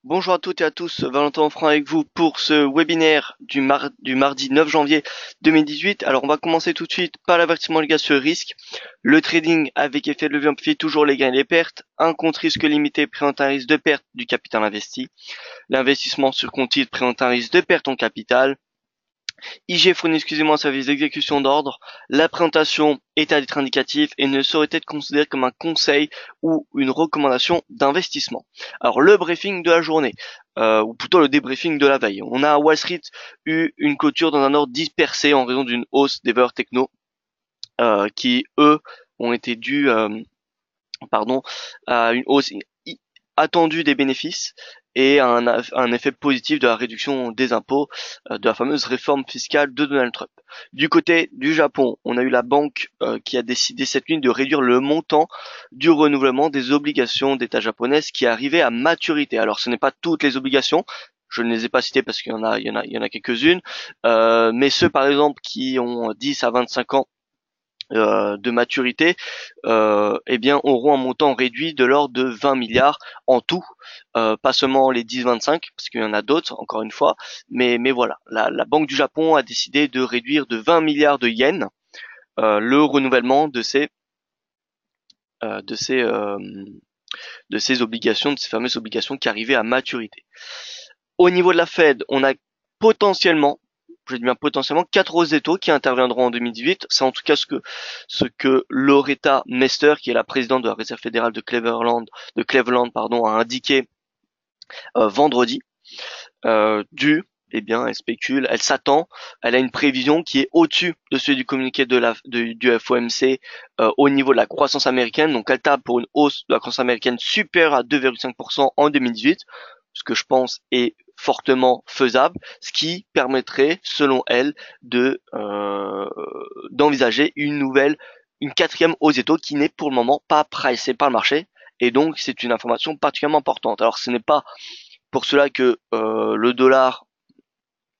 Bonjour à toutes et à tous, Valentin Enfant avec vous pour ce webinaire du mardi 9 janvier 2018. Alors on va commencer tout de suite par l'avertissement légal sur le risque. Le trading avec effet de levier amplifié, toujours les gains et les pertes. Un compte risque limité présente un risque de perte du capital investi. L'investissement sur compte titre présente un risque de perte en capital. IG fournit exclusivement un service d'exécution d'ordre. La présentation est à titre indicatif et ne saurait être considérée comme un conseil ou une recommandation d'investissement. Alors le briefing de la journée, ou plutôt le débriefing de la veille. On a à Wall Street eu une clôture dans un ordre dispersé en raison d'une hausse des valeurs techno qui eux ont été dus à une hausse attendue des bénéfices et un effet positif de la réduction des impôts de la fameuse réforme fiscale de Donald Trump. Du côté du Japon, on a eu la banque qui a décidé cette nuit de réduire le montant du renouvellement des obligations d'État japonaises qui arrivaient à maturité. Alors ce n'est pas toutes les obligations, je ne les ai pas citées parce qu'il y en a quelques-unes, mais ceux par exemple qui ont 10 à 25 ans de maturité, eh bien, auront un montant réduit de l'ordre de 20 milliards en tout, pas seulement les 10-25, parce qu'il y en a d'autres, encore une fois, mais voilà, la Banque du Japon a décidé de réduire de 20 milliards de yens le renouvellement euh, de ces euh, de ces obligations, de ces fameuses obligations qui arrivaient à maturité. Au niveau de la Fed, on a potentiellement, je dis bien potentiellement, 4 hausses des taux qui interviendront en 2018. C'est en tout cas ce que Loretta Mester, qui est la présidente de la Réserve fédérale de Cleveland, pardon, a indiqué vendredi. Elle spécule, elle s'attend, elle a une prévision qui est au-dessus de celui du communiqué du FOMC au niveau de la croissance américaine. Donc elle tape pour une hausse de la croissance américaine supérieure à 2,5% en 2018, ce que je pense est fortement faisable, ce qui permettrait, selon elle, d'envisager une quatrième hausse des taux qui n'est pour le moment pas pricée par le marché. Et donc c'est une information particulièrement importante. Alors ce n'est pas pour cela que le dollar,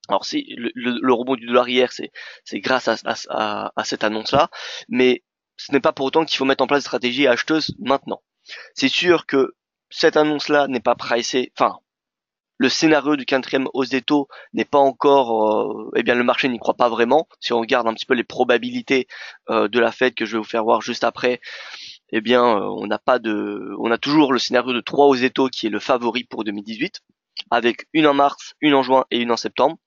alors si le rebond du dollar hier, c'est grâce à cette annonce-là, mais ce n'est pas pour autant qu'il faut mettre en place des stratégies acheteuses maintenant. C'est sûr que cette annonce-là n'est pas pricée, enfin, le scénario du quatrième hausse des taux n'est pas encore, eh bien le marché n'y croit pas vraiment. Si on regarde un petit peu les probabilités de la Fed que je vais vous faire voir juste après, eh bien on a toujours le scénario de 3 hausses des taux qui est le favori pour 2018, avec une en mars, une en juin et une en septembre.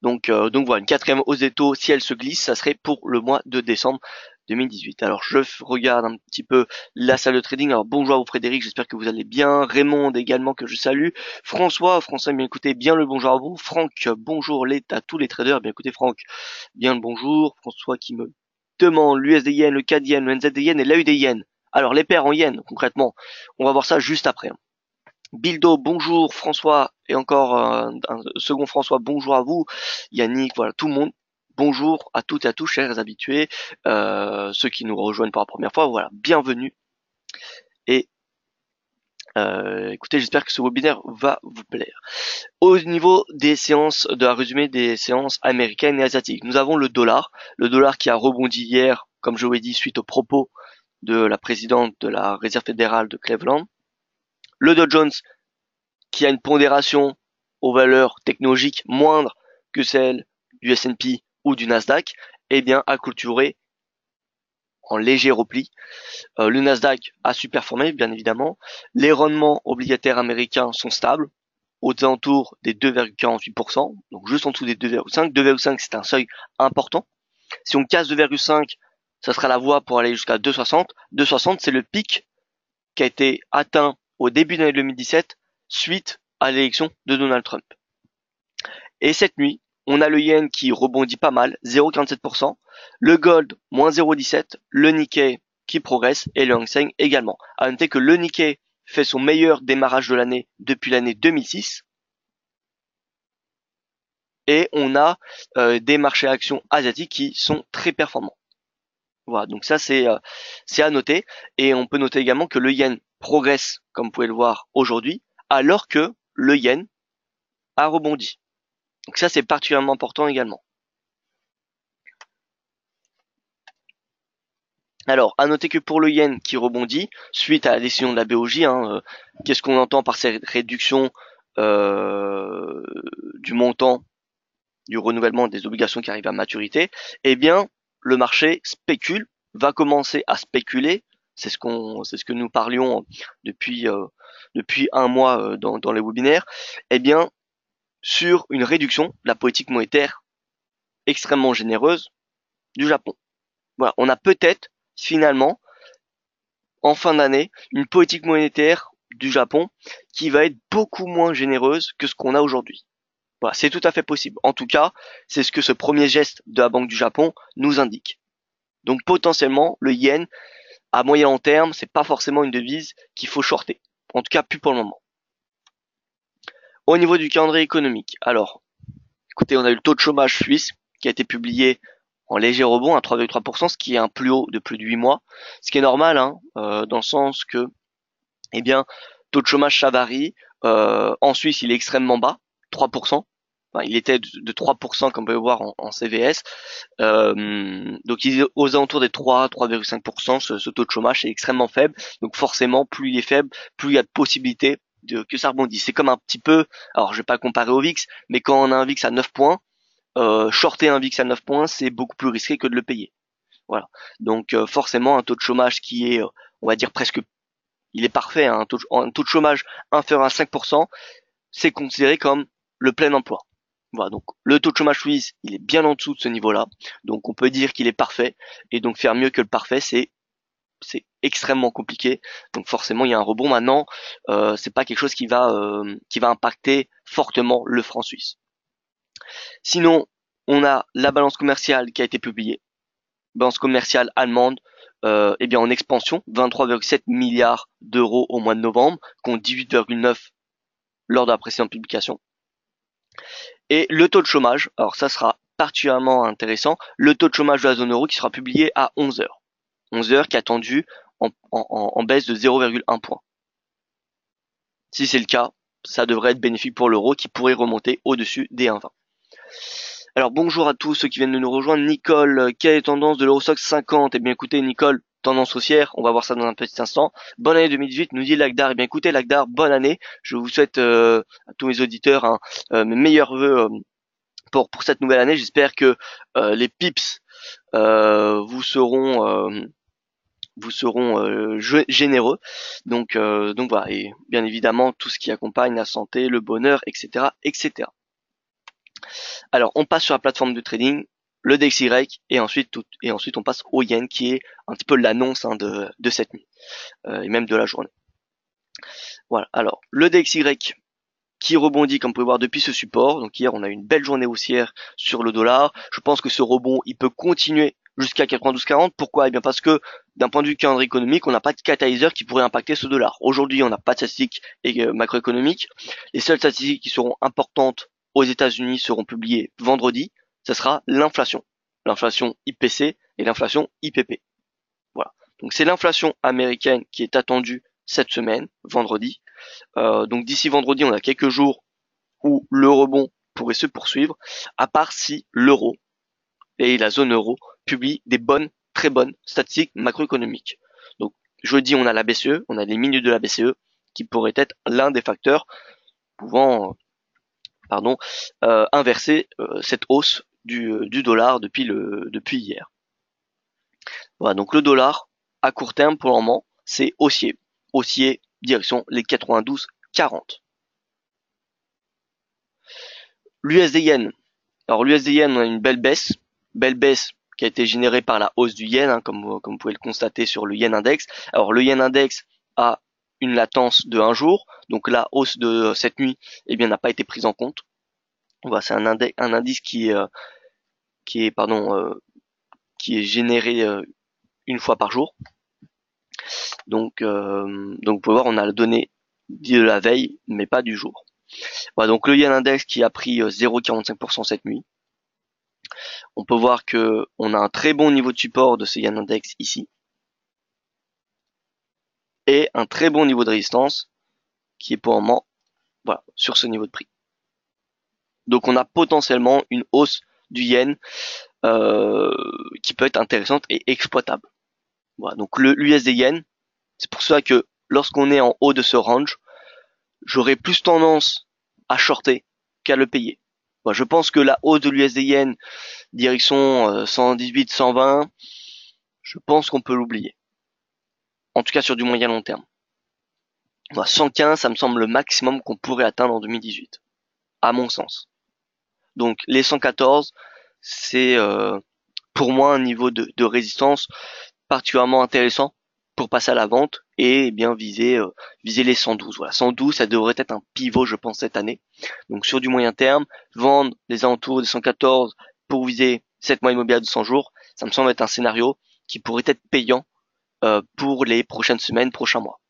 Donc voilà, une quatrième hausse des taux, si elle se glisse, ça serait pour le mois de décembre 2018. Alors je regarde un petit peu la salle de trading. Alors bonjour à vous Frédéric, j'espère que vous allez bien. Raymond également que je salue. François, bien écoutez, bien le bonjour à vous. Franck, bonjour à tous les traders. Bien écoutez Franck, bien le bonjour. François qui me demande l'USD Yen, le CAD Yen, le NZD Yen et l'AUD Yen. Alors les paires en Yen concrètement, on va voir ça juste après. Bildo, bonjour François, et encore un second François, bonjour à vous, Yannick, voilà, tout le monde, bonjour à toutes et à tous, chers habitués, ceux qui nous rejoignent pour la première fois, voilà, bienvenue, et écoutez, j'espère que ce webinaire va vous plaire. Au niveau des séances, de la résumé des séances américaines et asiatiques, nous avons le dollar qui a rebondi hier, comme je vous l'ai dit, suite aux propos de la présidente de la Réserve fédérale de Cleveland, le Dow Jones qui a une pondération aux valeurs technologiques moindre que celle du S&P ou du Nasdaq, eh bien, a clôturé en léger repli. Le Nasdaq a superformé, bien évidemment. Les rendements obligataires américains sont stables, aux alentours des 2,48%, donc juste en dessous des 2,5. 2,5, c'est un seuil important. Si on casse 2,5, ça sera la voie pour aller jusqu'à 2,60. 2,60, c'est le pic qui a été atteint au début de l'année 2017 suite à l'élection de Donald Trump. Et cette nuit, on a le yen qui rebondit pas mal, 0,47%, le gold, moins 0,17%, le Nikkei qui progresse et le Hang Seng également. À noter que le Nikkei fait son meilleur démarrage de l'année depuis l'année 2006 et on a des marchés actions asiatiques qui sont très performants. Voilà, donc ça c'est à noter et on peut noter également que le yen progresse comme vous pouvez le voir aujourd'hui alors que le yen a rebondi. Donc ça c'est particulièrement important également. Alors, à noter que pour le yen qui rebondit, suite à la décision de la BOJ, qu'est-ce qu'on entend par cette réduction euh, du montant du renouvellement des obligations qui arrivent à maturité? Eh bien, le marché spécule, va commencer à spéculer. C'est ce que nous parlions depuis un mois dans les webinaires. Eh bien, sur une réduction de la politique monétaire extrêmement généreuse du Japon. Voilà, on a peut-être finalement en fin d'année une politique monétaire du Japon qui va être beaucoup moins généreuse que ce qu'on a aujourd'hui. Voilà, c'est tout à fait possible. En tout cas, c'est ce que ce premier geste de la Banque du Japon nous indique. Donc potentiellement, le yen, à moyen long terme, c'est pas forcément une devise qu'il faut shorter. En tout cas, plus pour le moment. Au niveau du calendrier économique, alors, écoutez, on a eu le taux de chômage suisse qui a été publié en léger rebond à 3,3%, ce qui est un plus haut de plus de 8 mois, ce qui est normal, dans le sens que, eh bien, taux de chômage ça varie. En Suisse, il est extrêmement bas, 3%. Enfin, il était de 3% comme on peut le voir en CVS. Donc il est aux alentours des 3,5%. Ce taux de chômage est extrêmement faible. Donc forcément, plus il est faible, plus il y a de possibilités que ça rebondisse. C'est comme un petit peu, alors je vais pas comparer au VIX, mais quand on a un VIX à 9 points, shorter un VIX à 9 points, c'est beaucoup plus risqué que de le payer. Voilà. Donc forcément, un taux de chômage qui est, on va dire presque, il est parfait, hein, un taux de chômage inférieur à 5%, c'est considéré comme le plein emploi. Voilà, donc le taux de chômage suisse, il est bien en dessous de ce niveau-là, donc on peut dire qu'il est parfait, et donc faire mieux que le parfait, c'est extrêmement compliqué. Donc forcément, il y a un rebond. Maintenant, c'est pas quelque chose qui va impacter fortement le franc suisse. Sinon, on a la balance commerciale qui a été publiée, balance commerciale allemande, eh bien en expansion, 23,7 milliards d'euros au mois de novembre, contre 18,9 lors de la précédente publication. Et le taux de chômage, alors ça sera particulièrement intéressant, le taux de chômage de la zone euro qui sera publié à 11 heures. 11 heures qui est attendu en baisse de 0,1 point. Si c'est le cas, ça devrait être bénéfique pour l'euro qui pourrait remonter au-dessus des 1,20. Alors bonjour à tous ceux qui viennent de nous rejoindre. Nicole, quelle est la tendance de l'Eurostoxx 50? Eh bien écoutez Nicole, tendance haussière, on va voir ça dans un petit instant. Bonne année 2018, nous dit Lagdar. Eh bien écoutez Lagdar, bonne année. Je vous souhaite à tous mes auditeurs mes meilleurs vœux pour cette nouvelle année. J'espère que les pips vous seront généreux. Donc voilà, et bien évidemment tout ce qui accompagne la santé, le bonheur, etc., etc. Alors on passe sur la plateforme de trading, le DXY, et ensuite on passe au yen qui est un petit peu l'annonce de cette nuit et même de la journée. Voilà. Alors le DXY qui rebondit comme vous pouvez voir depuis ce support. Donc hier on a eu une belle journée haussière sur le dollar. Je pense que ce rebond il peut continuer jusqu'à 92,40. Pourquoi? Eh bien parce que d'un point de vue calendrier économique, on n'a pas de catalyseur qui pourrait impacter ce dollar. Aujourd'hui, on n'a pas de statistiques macroéconomiques. Les seules statistiques qui seront importantes aux États-Unis seront publiées vendredi. Ce sera l'inflation. L'inflation IPC et l'inflation IPP. Voilà. Donc c'est l'inflation américaine qui est attendue cette semaine, vendredi. Donc d'ici vendredi, on a quelques jours où le rebond pourrait se poursuivre, à part si l'euro et la zone euro publient des très bonnes statistiques macroéconomiques. Donc jeudi, on a la BCE, on a les minutes de la BCE qui pourraient être l'un des facteurs pouvant inverser cette hausse du dollar depuis hier. Voilà, donc le dollar à court terme pour le moment, c'est haussier direction les 92,40. L'USD yen. Alors l'USD yen, on a une belle baisse qui a été générée par la hausse du yen, comme vous pouvez le constater sur le yen index. Alors le yen index a une latence de 1 jour, donc la hausse de cette nuit, eh bien, n'a pas été prise en compte. Voilà, c'est un indice qui est généré une fois par jour. Donc vous pouvez voir, on a la donnée de la veille, mais pas du jour. Voilà, donc le yen index qui a pris 0,45% cette nuit. On peut voir que on a un très bon niveau de support de ce yen index ici. Et un très bon niveau de résistance qui est pour le moment, voilà, sur ce niveau de prix. Donc on a potentiellement une hausse du yen qui peut être intéressante et exploitable. Voilà, donc le l'USD yen, c'est pour ça que lorsqu'on est en haut de ce range, j'aurais plus tendance à shorter qu'à le payer. Voilà, je pense que la hausse de l'USD yen direction 118, 120, je pense qu'on peut l'oublier. En tout cas sur du moyen long terme. Voilà, 115, ça me semble le maximum qu'on pourrait atteindre en 2018, à mon sens. Donc les 114, c'est pour moi un niveau de résistance particulièrement intéressant pour passer à la vente et bien viser les 112. Voilà, 112, ça devrait être un pivot, je pense, cette année. Donc sur du moyen terme, vendre les alentours des 114 pour viser cette moyenne immobilière de 100 jours, ça me semble être un scénario qui pourrait être payant pour les prochaines semaines, prochains mois.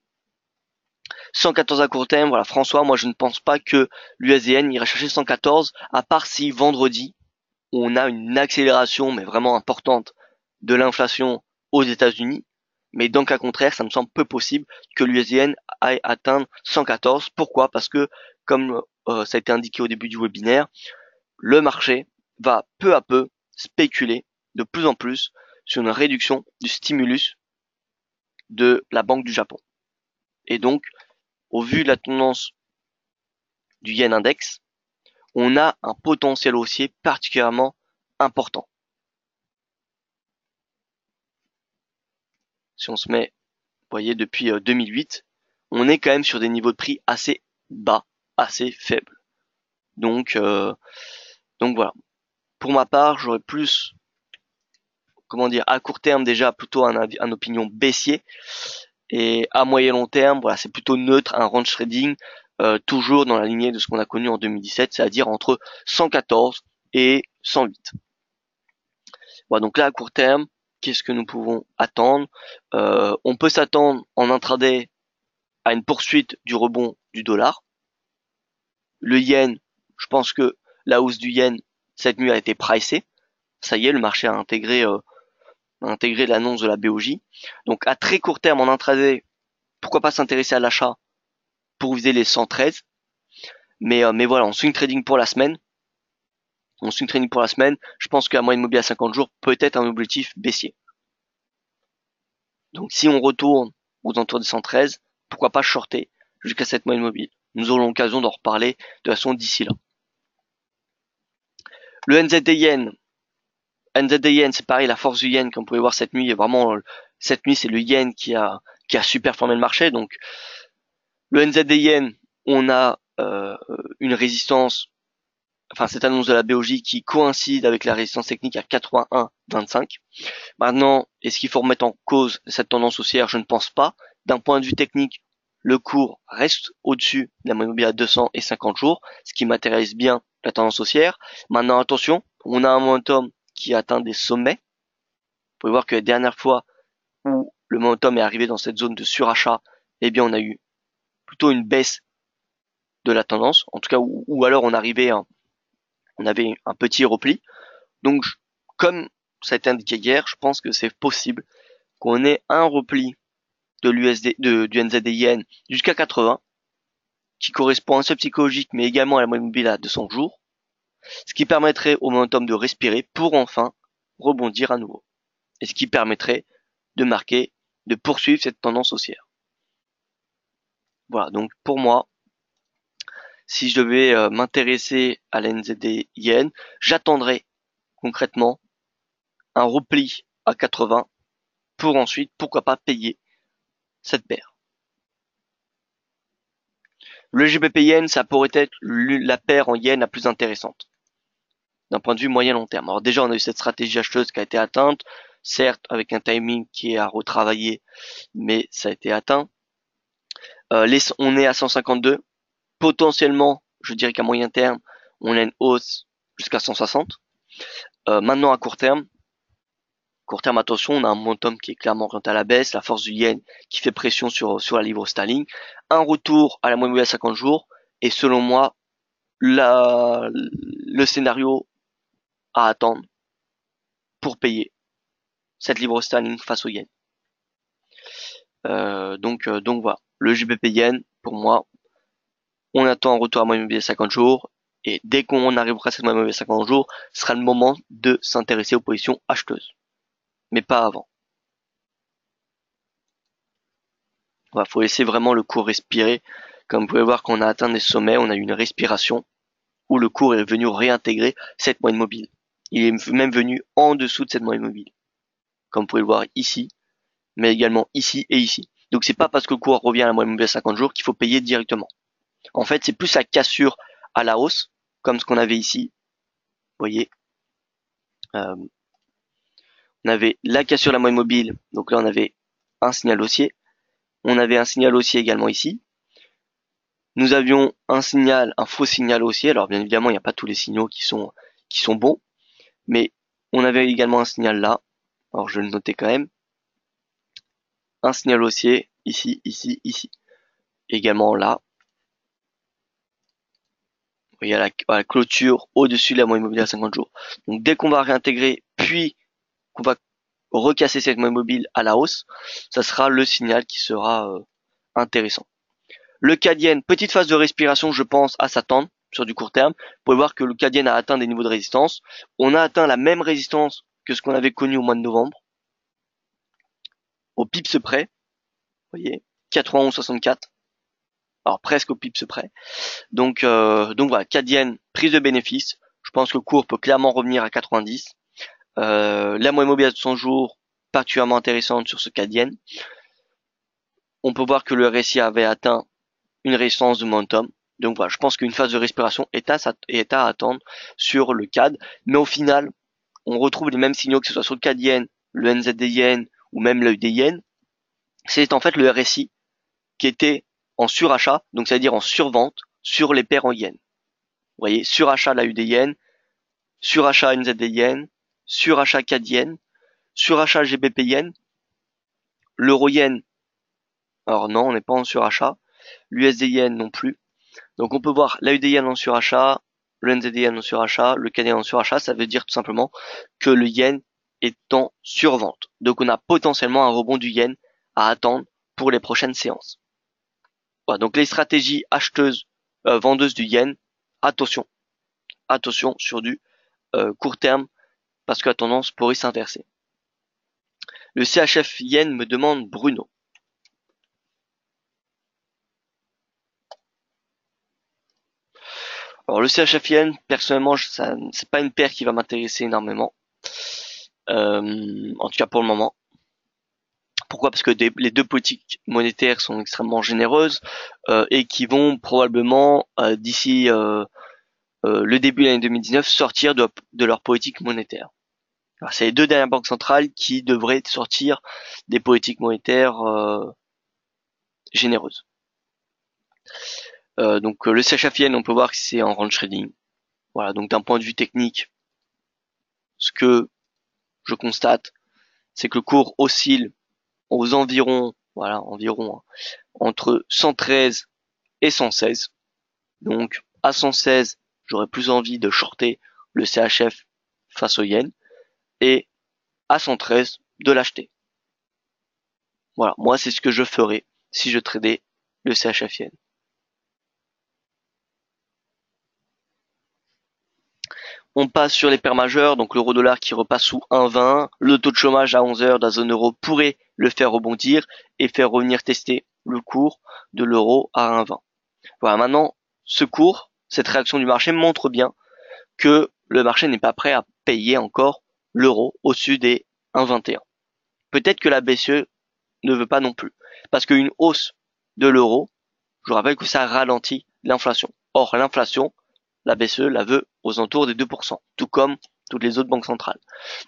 114 à court terme, voilà, François, moi je ne pense pas que l'USDN ira chercher 114, à part si vendredi on a une accélération mais vraiment importante de l'inflation aux États-Unis. Mais dans le cas contraire, ça me semble peu possible que l'USDN aille atteindre 114. Pourquoi? Parce que, comme ça a été indiqué au début du webinaire, le marché va peu à peu spéculer de plus en plus sur une réduction du stimulus de la Banque du Japon. Et donc, au vu de la tendance du yen index, on a un potentiel haussier particulièrement important. Si on se met, vous voyez, depuis 2008, on est quand même sur des niveaux de prix assez bas, assez faibles. Donc voilà. Pour ma part, j'aurais plus, comment dire, à court terme déjà plutôt un opinion baissier, et à moyen long terme, voilà, c'est plutôt neutre, un range trading, toujours dans la lignée de ce qu'on a connu en 2017, c'est-à-dire entre 114 et 108. Voilà, donc là à court terme, qu'est-ce que nous pouvons attendre? On peut s'attendre en intraday à une poursuite du rebond du dollar. Le yen, je pense que la hausse du yen cette nuit a été pricée. Ça y est, le marché a intégré l'annonce de la BOJ. Donc à très court terme en intraday, pourquoi pas s'intéresser à l'achat pour viser les 113. Mais voilà, en swing trading pour la semaine, je pense qu'à moyenne mobile à 50 jours peut être un objectif baissier. Donc si on retourne aux alentours des 113, pourquoi pas shorter jusqu'à cette moyenne mobile. Nous aurons l'occasion d'en reparler de façon d'ici là. Le NZD yen, c'est pareil, la force du yen, comme vous pouvez voir cette nuit, cette nuit c'est le yen qui a super formé le marché. Donc le NZD yen, on a une résistance, enfin cette annonce de la BOJ qui coïncide avec la résistance technique à 81,25. Maintenant, est-ce qu'il faut remettre en cause cette tendance haussière? Je ne pense pas. D'un point de vue technique, le cours reste au-dessus de la moyenne mobile à 200 et 50 jours, ce qui matérialise bien la tendance haussière. Maintenant, attention, on a un momentum qui atteint des sommets. Vous pouvez voir que la dernière fois où le momentum est arrivé dans cette zone de surachat, eh bien, on a eu plutôt une baisse de la tendance, en tout cas, ou alors on avait un petit repli. Donc, comme ça a été indiqué hier, je pense que c'est possible qu'on ait un repli de l'USD, du NZD yen jusqu'à 80, qui correspond à un seuil psychologique, mais également à la moyenne mobile à 200 jours, ce qui permettrait au momentum de respirer pour enfin rebondir à nouveau. Et ce qui permettrait de poursuivre cette tendance haussière. Voilà, donc pour moi, si je devais m'intéresser à l'NZD yen, j'attendrais concrètement un repli à 80 pour ensuite, pourquoi pas, payer cette paire. Le GBP yen, ça pourrait être la paire en yen la plus intéressante d'un point de vue moyen long terme. Alors déjà, on a eu cette stratégie acheteuse qui a été atteinte, certes avec un timing qui est à retravailler, mais ça a été atteint. On est à 152. Potentiellement, je dirais qu'à moyen terme, on a une hausse jusqu'à 160. Maintenant, à court terme, attention, on a un momentum qui est clairement orienté à la baisse, la force du yen qui fait pression sur la livre sterling, un retour à la moyenne mobile à 50 jours, et selon moi, le scénario à attendre pour payer cette livre sterling face au yen. Donc voilà, le GBP yen, pour moi, on attend un retour à moyenne mobile à 50 jours, et dès qu'on arrivera à cette moyenne mobile à 50 jours, ce sera le moment de s'intéresser aux positions acheteuses. Mais pas avant. Voilà, faut laisser vraiment le cours respirer. Comme vous pouvez voir, quand on a atteint des sommets, on a eu une respiration où le cours est venu réintégrer cette moyenne mobile. Il est même venu en dessous de cette moyenne mobile. Comme vous pouvez le voir ici, mais également ici et ici. Donc c'est pas parce que le cours revient à la moyenne mobile à 50 jours qu'il faut payer directement. En fait, c'est plus la cassure à la hausse, comme ce qu'on avait ici. Vous voyez, on avait la cassure de la moyenne mobile, donc là on avait un signal haussier. On avait un signal haussier également ici. Nous avions un faux signal haussier. Alors bien évidemment, il n'y a pas tous les signaux qui sont bons, mais on avait également un signal là. Alors je vais le noter quand même. Un signal haussier ici, ici, ici. Également là. Vous voyez à la clôture au-dessus de la moyenne mobile à 50 jours. Donc dès qu'on va réintégrer, puis qu'on va recasser cette moyenne mobile à la hausse, ça sera le signal qui sera intéressant. Le CAD-Yen, petite phase de respiration, je pense, à s'attendre sur du court terme. Vous pouvez voir que le CAD-Yen a atteint des niveaux de résistance. On a atteint la même résistance que ce qu'on avait connu au mois de novembre. Au pips près. Vous voyez, 91,64. Alors presque au pips près. Donc voilà, CAD-Yen, prise de bénéfice. Je pense que le cours peut clairement revenir à 90. La moyenne mobile à 200 jours, particulièrement intéressante sur ce CAD-Yen. On peut voir que le RSI avait atteint une résistance de momentum. Donc voilà, je pense qu'une phase de respiration est à attendre sur le CAD. Mais au final, on retrouve les mêmes signaux que ce soit sur le CAD Yen, le NZD Yen ou même le UD Yen. C'est en fait le RSI qui était en surachat, donc c'est-à-dire en survente sur les paires en Yen. Vous voyez, surachat la UD Yen, surachat NZD Yen, surachat CAD Yen, surachat GBP Yen, l'euro Yen. Alors non, on n'est pas en surachat. L'USD Yen non plus. Donc on peut voir l'AUD-Yen en surachat, le NZD-Yen en surachat, le CAD-Yen en surachat, ça veut dire tout simplement que le Yen est en survente. Donc on a potentiellement un rebond du Yen à attendre pour les prochaines séances. Voilà, donc les stratégies acheteuses, vendeuses du Yen, attention, attention sur du court terme parce que la tendance pourrait s'inverser. Le CHF Yen me demande Bruno. Alors le CHF Yen, personnellement, c'est pas une paire qui va m'intéresser énormément. En tout cas pour le moment. Pourquoi? Parce que les deux politiques monétaires sont extrêmement généreuses et qui vont probablement d'ici le début de l'année 2019 sortir de leur politique monétaire. C'est les deux dernières banques centrales qui devraient sortir des politiques monétaires généreuses. Donc le CHF Yen, on peut voir que c'est en range trading. Voilà, donc d'un point de vue technique, ce que je constate, c'est que le cours oscille aux environs, voilà, environ entre 113 et 116. Donc à 116, j'aurais plus envie de shorter le CHF face au yen et à 113 de l'acheter. Voilà, moi c'est ce que je ferais si je tradais le CHF yen. On passe sur les paires majeures, donc l'euro dollar qui repasse sous 1,20, le taux de chômage à 11 heures de la zone euro pourrait le faire rebondir et faire revenir tester le cours de l'euro à 1,20. Voilà, maintenant ce cours, cette réaction du marché montre bien que le marché n'est pas prêt à payer encore l'euro au-dessus des 1,21. Peut-être que la BCE ne veut pas non plus. Parce qu'une hausse de l'euro, je rappelle que ça ralentit l'inflation. Or, l'inflation, la BCE la veut aux alentours des 2%, tout comme toutes les autres banques centrales.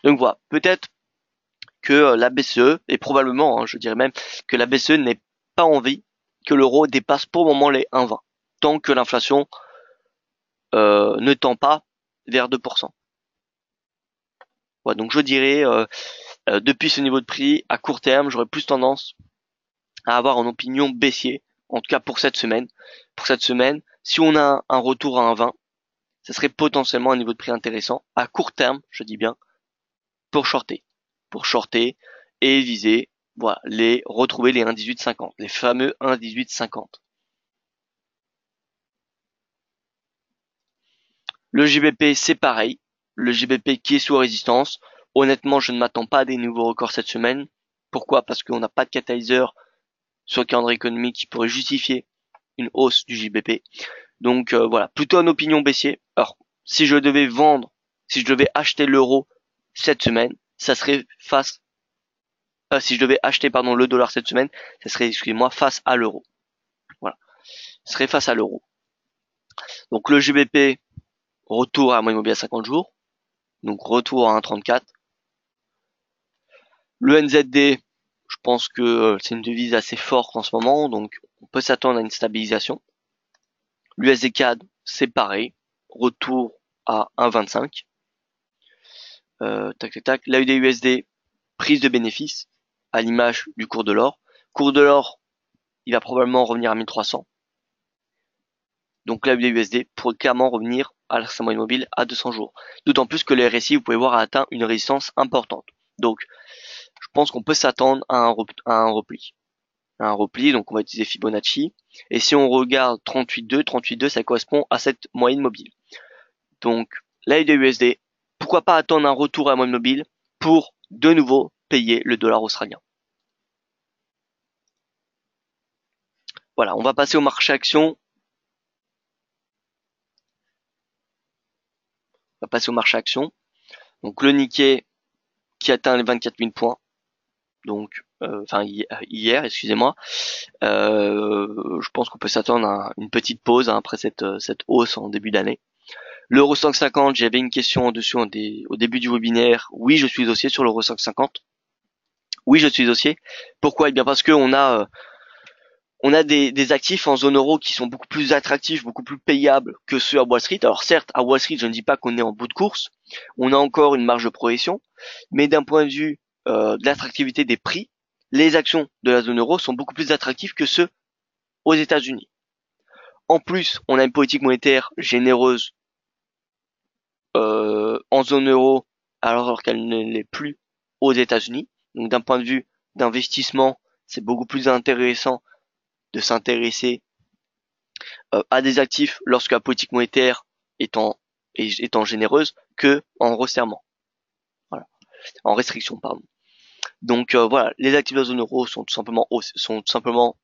Donc voilà, peut-être que la BCE, et probablement, je dirais même, que la BCE n'ait pas envie que l'euro dépasse pour le moment les 1,20, tant que l'inflation ne tend pas vers 2%. Voilà, donc je dirais, depuis ce niveau de prix, à court terme, j'aurais plus tendance à avoir une opinion baissier, en tout cas pour cette semaine. Pour cette semaine, si on a un retour à 1,20, ce serait potentiellement un niveau de prix intéressant, à court terme, je dis bien, pour shorter. Pour shorter et viser, voilà, retrouver les 1,1850, les fameux 1,1850. Le JBP, c'est pareil. Le JBP qui est sous résistance. Honnêtement, je ne m'attends pas à des nouveaux records cette semaine. Pourquoi? Parce qu'on n'a pas de catalyseur sur le calendrier économique qui pourrait justifier une hausse du JBP. Donc voilà, plutôt une opinion baissier. Alors, si je devais acheter l'euro cette semaine, ça serait si je devais acheter le dollar cette semaine, ça serait, excusez-moi, face à l'euro. Voilà, ça serait face à l'euro. Donc le GBP, retour à la moyenne mobile à 50 jours, donc retour à 1,34. Le NZD, je pense que c'est une devise assez forte en ce moment, donc on peut s'attendre à une stabilisation. L'USD CAD, c'est pareil, retour à 1,25. L'AUD-USD, prise de bénéfice, à l'image du cours de l'or. Cours de l'or, il va probablement revenir à 1300. Donc l'AUD-USD pourrait clairement revenir à sa moyenne mobile à 200 jours. D'autant plus que le RSI, vous pouvez voir, a atteint une résistance importante. Donc, je pense qu'on peut s'attendre à un repli. Donc on va utiliser Fibonacci. Et si on regarde 38,2, ça correspond à cette moyenne mobile. Donc, l'AUD-USD, pourquoi pas attendre un retour à la moyenne mobile pour de nouveau payer le dollar australien. Voilà, on va passer au marché action. Donc le Nikkei qui atteint les 24 000 points. Donc, hier, excusez-moi. Je pense qu'on peut s'attendre à une petite pause après cette hausse en début d'année. L'Euro 150, j'avais une question en dessus au début du webinaire. Oui, je suis haussier sur l'Euro 150. Oui, je suis haussier. Pourquoi? Eh bien parce que on a des actifs en zone euro qui sont beaucoup plus attractifs, beaucoup plus payables que ceux à Wall Street. Alors certes, à Wall Street, je ne dis pas qu'on est en bout de course. On a encore une marge de progression. Mais d'un point de vue de l'attractivité des prix, les actions de la zone euro sont beaucoup plus attractives que ceux aux États-Unis. En plus, on a une politique monétaire généreuse en zone euro alors qu'elle ne l'est plus aux États-Unis. Donc d'un point de vue d'investissement, c'est beaucoup plus intéressant de s'intéresser à des actifs lorsque la politique monétaire étant généreuse que en resserrement. Voilà. En restriction, pardon. Donc voilà, les actifs de la zone euro sont tout simplement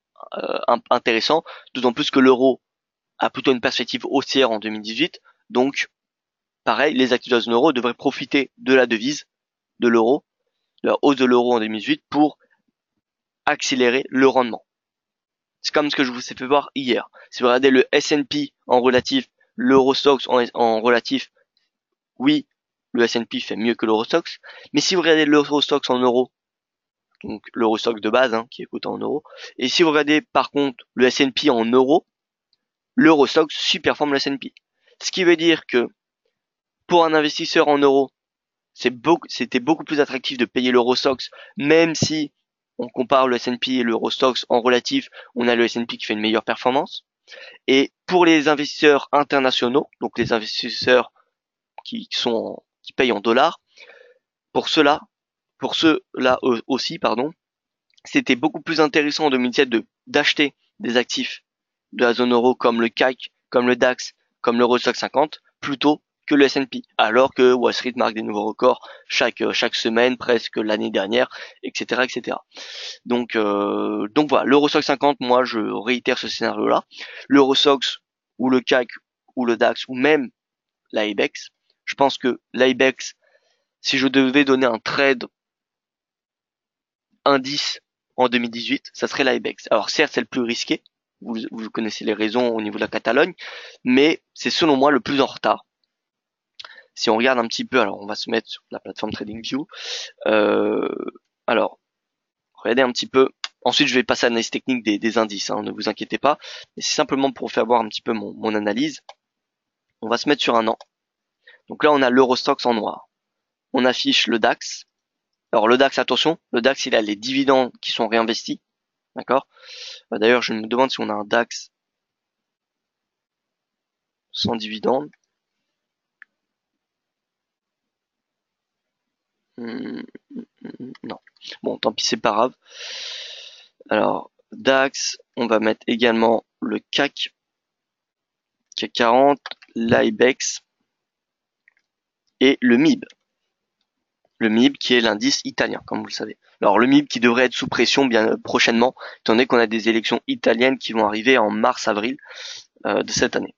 intéressants, d'autant plus que l'euro a plutôt une perspective haussière en 2018. Donc pareil, les actifs de la zone euro devraient profiter de la devise de l'euro, de la hausse de l'euro en 2018 pour accélérer le rendement. C'est comme ce que je vous ai fait voir hier. Si vous regardez le S&P en relatif, l'Eurostoxx en relatif, oui, le S&P fait mieux que l'Eurostoxx. Mais si vous regardez l'Eurostoxx en euros, donc l'Eurostoxx de base, qui est coté en euros, et si vous regardez par contre le S&P en euros, l'Eurostoxx surperforme le S&P. Ce qui veut dire que pour un investisseur en euros, c'était beaucoup plus attractif de payer l'Eurostoxx, même si on compare le S&P et l'Eurostoxx en relatif, on a le S&P qui fait une meilleure performance. Et pour les investisseurs internationaux, donc les investisseurs qui payent en dollars, pour ceux-là aussi, c'était beaucoup plus intéressant en 2017 d'acheter des actifs de la zone euro comme le CAC, comme le DAX, comme l'Eurostoxx 50, plutôt que le S&P, alors que Wall Street marque des nouveaux records chaque semaine, presque l'année dernière, etc., etc. Donc voilà, l'Eurostoxx 50, moi je réitère ce scénario-là. L'Eurostoxx ou le CAC ou le DAX ou même l'IBEX, je pense que l'IBEX, si je devais donner un trade indice en 2018, ça serait l'IBEX. Alors certes, c'est le plus risqué, vous connaissez les raisons au niveau de la Catalogne, mais c'est selon moi le plus en retard. Si on regarde un petit peu, alors on va se mettre sur la plateforme TradingView. Alors, regardez un petit peu. Ensuite, je vais passer à l'analyse technique des indices, ne vous inquiétez pas. Mais c'est simplement pour faire voir un petit peu mon analyse. On va se mettre sur un an. Donc là, on a l'Eurostoxx en noir. On affiche le DAX. Alors le DAX, attention, le DAX, il a les dividendes qui sont réinvestis. D'accord. D'ailleurs, je me demande si on a un DAX sans dividende. Non. Bon, tant pis, c'est pas grave. Alors, DAX, on va mettre également le CAC 40, l'IBEX et le MIB. Le MIB qui est l'indice italien, comme vous le savez. Alors le MIB qui devrait être sous pression bien prochainement, étant donné qu'on a des élections italiennes qui vont arriver en mars-avril de cette année.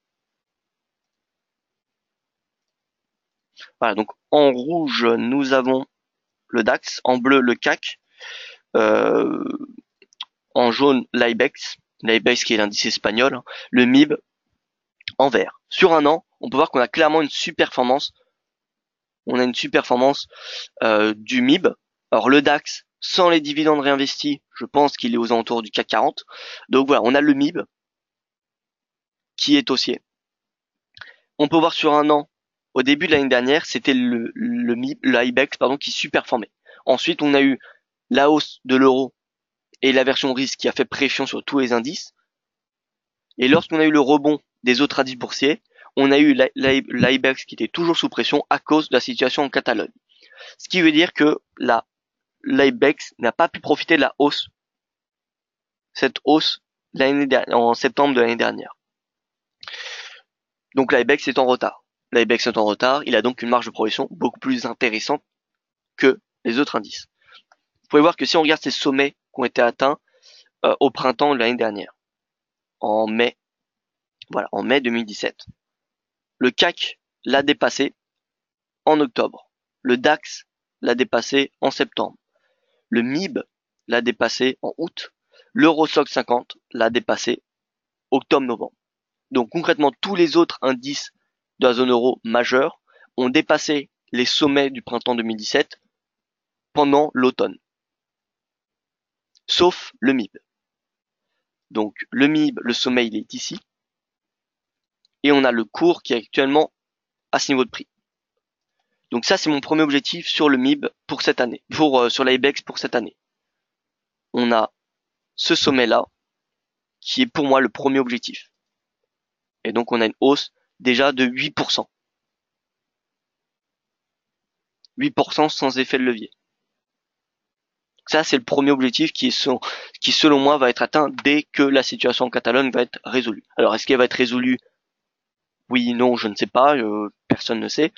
Voilà, donc en rouge, nous avons le DAX, en bleu le CAC, euh, en jaune l'IBEX, l'IBEX qui est l'indice espagnol, le MIB en vert. Sur un an, on peut voir qu'on a clairement une sous-performance. On a une sous-performance du MIB. Alors le DAX, sans les dividendes réinvestis, je pense qu'il est aux alentours du CAC 40. Donc voilà, on a le MIB qui est haussier. On peut voir sur un an, au début de l'année dernière, c'était le MIB, l'IBEX qui sous-performait. Ensuite, on a eu la hausse de l'euro et la version risque qui a fait pression sur tous les indices. Et lorsqu'on a eu le rebond des autres indices boursiers, on a eu l'IBEX qui était toujours sous pression à cause de la situation en Catalogne. Ce qui veut dire que l'IBEX n'a pas pu profiter de la hausse, cette hausse en septembre de l'année dernière. Donc l'IBEX est en retard. L'IBEX est en retard, il a donc une marge de progression beaucoup plus intéressante que les autres indices. Vous pouvez voir que si on regarde ces sommets qui ont été atteints au printemps de l'année dernière, en mai 2017, le CAC l'a dépassé en octobre, le DAX l'a dépassé en septembre, le MIB l'a dépassé en août, l'Eurostoxx 50 l'a dépassé octobre-novembre. Donc concrètement, tous les autres indices de la zone euro majeurs ont dépassé les sommets du printemps 2017 pendant l'automne. Sauf le MIB. Donc le MIB, le sommet, il est ici. Et on a le cours qui est actuellement à ce niveau de prix. Donc ça, c'est mon premier objectif sur le MIB pour cette année, sur l'IBEX pour cette année. On a ce sommet-là qui est pour moi le premier objectif. Et donc on a une hausse déjà de 8%. 8% sans effet de levier. Ça, c'est le premier objectif qui selon moi va être atteint dès que la situation en Catalogne va être résolue. Alors est-ce qu'elle va être résolue? Oui, non, je ne sais pas, personne ne sait.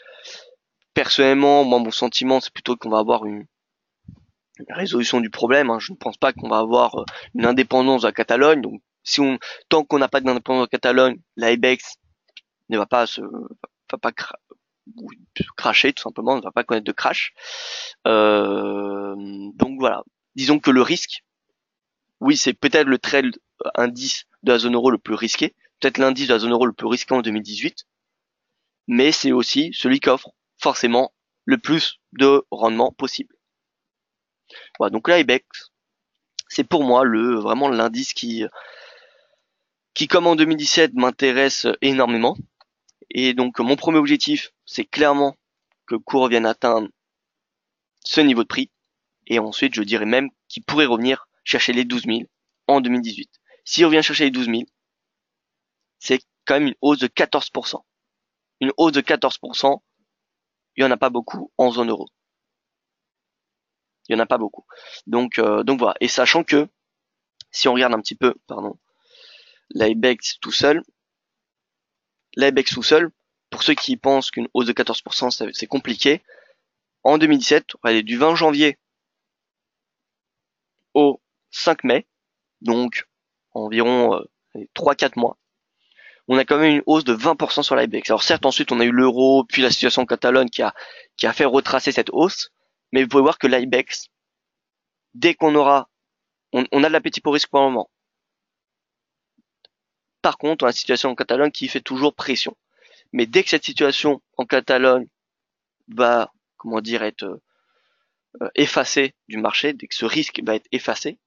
Personnellement, moi mon sentiment c'est plutôt qu'on va avoir une résolution du problème. Hein. Je ne pense pas qu'on va avoir une indépendance de la Catalogne. Donc tant qu'on n'a pas d'indépendance de la Catalogne, l'IBEX ne va pas cracher tout simplement, ne va pas connaître de crash. Donc voilà. Disons que le risque, oui, c'est peut-être le trade indice de la zone euro le plus risqué, peut-être l'indice de la zone euro le plus risqué en 2018, mais c'est aussi celui qui offre forcément le plus de rendement possible. Voilà, donc l'IBEX, c'est pour moi vraiment l'indice qui comme en 2017 m'intéresse énormément. Et donc mon premier objectif, c'est clairement que le cours revienne atteindre ce niveau de prix. Et ensuite, je dirais même qu'il pourrait revenir chercher les 12 000 en 2018. S'il revient chercher les 12 000, c'est quand même une hausse de 14%. Une hausse de 14%, il n'y en a pas beaucoup en zone euro. Il n'y en a pas beaucoup. Donc voilà. Et sachant que, si on regarde un petit peu, l'IBEX tout seul, pour ceux qui pensent qu'une hausse de 14% c'est compliqué, en 2017, on va aller du 20 janvier au 5 mai, donc environ 3-4 mois, on a quand même une hausse de 20% sur l'IBEX. Alors certes, ensuite, on a eu l'euro, puis la situation en Catalogne qui a fait retracer cette hausse, mais vous pouvez voir que l'IBEX, dès qu'on aura, on a de l'appétit pour risque pour le moment. Par contre, on a la situation en Catalogne qui fait toujours pression. Mais dès que cette situation en Catalogne va, être effacée du marché, dès que ce risque va être effacé,